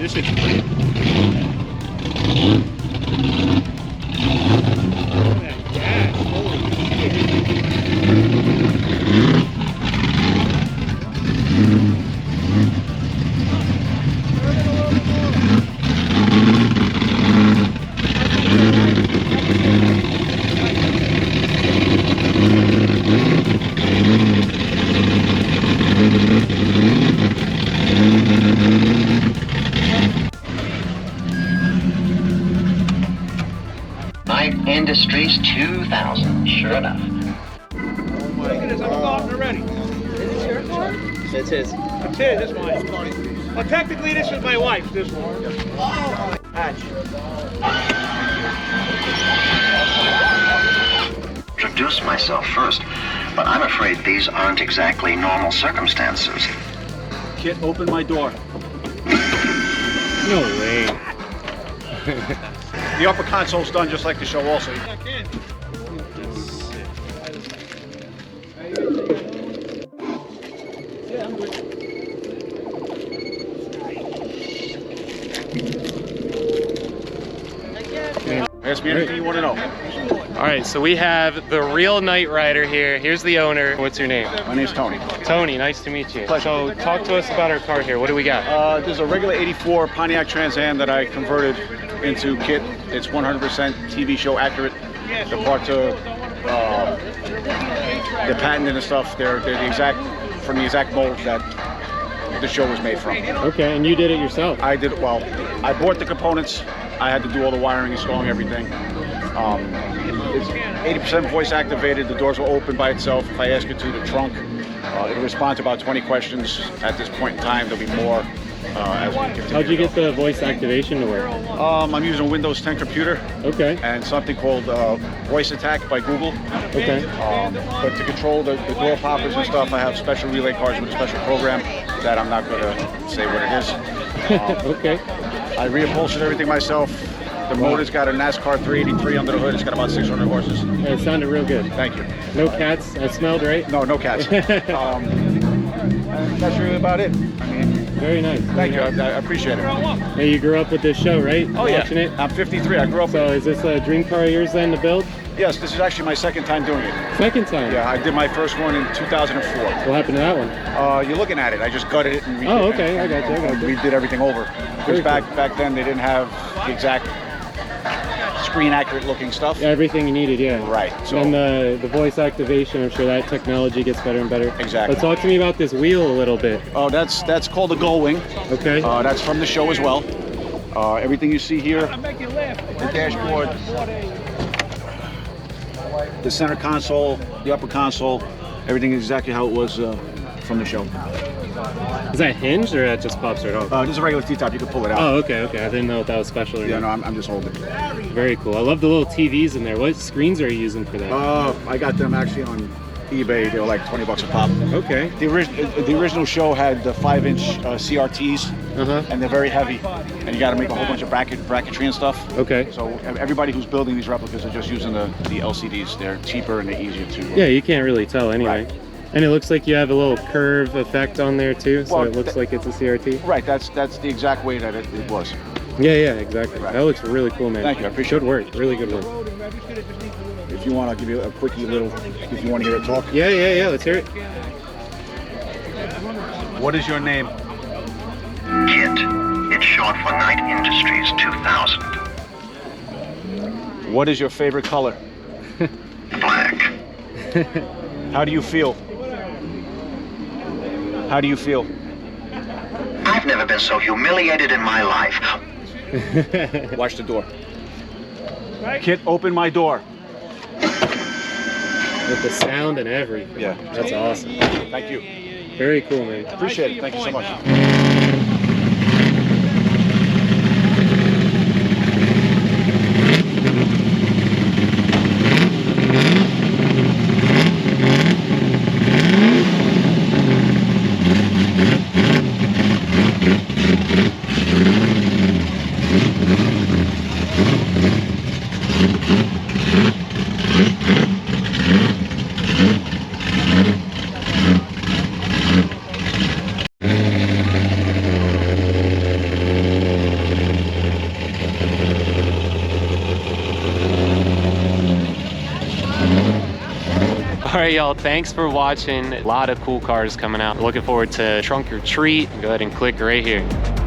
This is Industries 2000, sure enough. Look at this, I'm starting already. Is this your car? It's his. It's his, this one. Well, technically, this is my wife, this one. Hatch. Introduce myself first, but I'm afraid these aren't exactly normal circumstances. Kitt, open my door. No way. The upper console's done just like the show also. Ask me anything you want to know. All right, so we have the real Knight Rider here. Here's the owner. What's your name? My name's Tony. Tony, nice to meet you. So talk to us about our car here. What do we got? There's a regular 84 Pontiac Trans Am that I converted into Kitt. It's 100% TV show accurate. The parts are the patented and stuff. They're the exact from the exact mold that the show was made from. Okay, and you did it yourself? I did. Well, I bought the components. I had to do all the wiring, installing everything. It's 80% voice activated. The doors will open by itself. If I ask it to, the trunk. It'll respond to about 20 questions at this point in time. There'll be more as we continue. How'd you get the voice activation to work? I'm using a Windows 10 computer. Okay. And something called Voice Attack by Google. Okay. But to control the door poppers and stuff, I have special relay cards with a special program that I'm not going to say what it is. Okay. I reupholstered everything myself. The motor's got a NASCAR 383 under the hood. It's got about 600 horses. Yeah, it sounded real good. Thank you. No cats. I smelled right. No, no cats. And that's really about it. I mean, very nice. Thank you. I appreciate it. Hey, you grew up with this show, right? Oh yeah. Watching it? I'm 53. I grew up. So is this a dream car of yours then to build? Yes, this is actually my second time doing it. Second time? Yeah, I did my first one in 2004. What happened to that one? You're looking at it. I just gutted it and redid Oh, okay. I got you. We did everything over. Because back then they didn't have the exact screen accurate looking stuff. Yeah, everything you needed, yeah. Right. So and the voice activation, I'm sure that technology gets better and better. Exactly. But talk to me about this wheel a little bit. Oh, that's called a gull wing. Okay. That's from the show as well. Everything you see here, the dashboard, the center console, the upper console, everything is exactly how it was from the show. Is that hinged or that just pops right off? This is a regular T-top. You can pull it out. Oh, okay, okay. I didn't know if that was special or Yeah, not. no, I'm just holding it. Very cool. I love the little TVs in there. What screens are you using for that? I got them actually on eBay. They were like 20 bucks a pop. Okay. The original show had the 5-inch CRTs, and they're very heavy, and you got to make a whole bunch of bracketry and stuff. Okay. So everybody who's building these replicas are just using the LCDs. They're cheaper and they're easier to. Yeah, you can't really tell anyway. Right. And it looks like you have a little curve effect on there too, so Well, it looks like it's a CRT. Right, that's the exact way that it was. Yeah, yeah, exactly. Right. That looks really cool, man. Thank you, I appreciate Good work, really good work. If you want, I'll give you a quickie little, if you want to hear it talk. Yeah, yeah, yeah, let's hear it. What is your name? Kitt. It's short for Knight Industries 2000. What is your favorite color? Black. How do you feel? How do you feel? I've never been so humiliated in my life. Watch the door. Kitt, open my door. With the sound and everything. Yeah. That's awesome. Thank you. Very cool, man. Appreciate it. Thank you so much. right, y'all, thanks for watching. A lot of cool cars coming out. Looking forward to Trunk or Treat. Go ahead and click right here.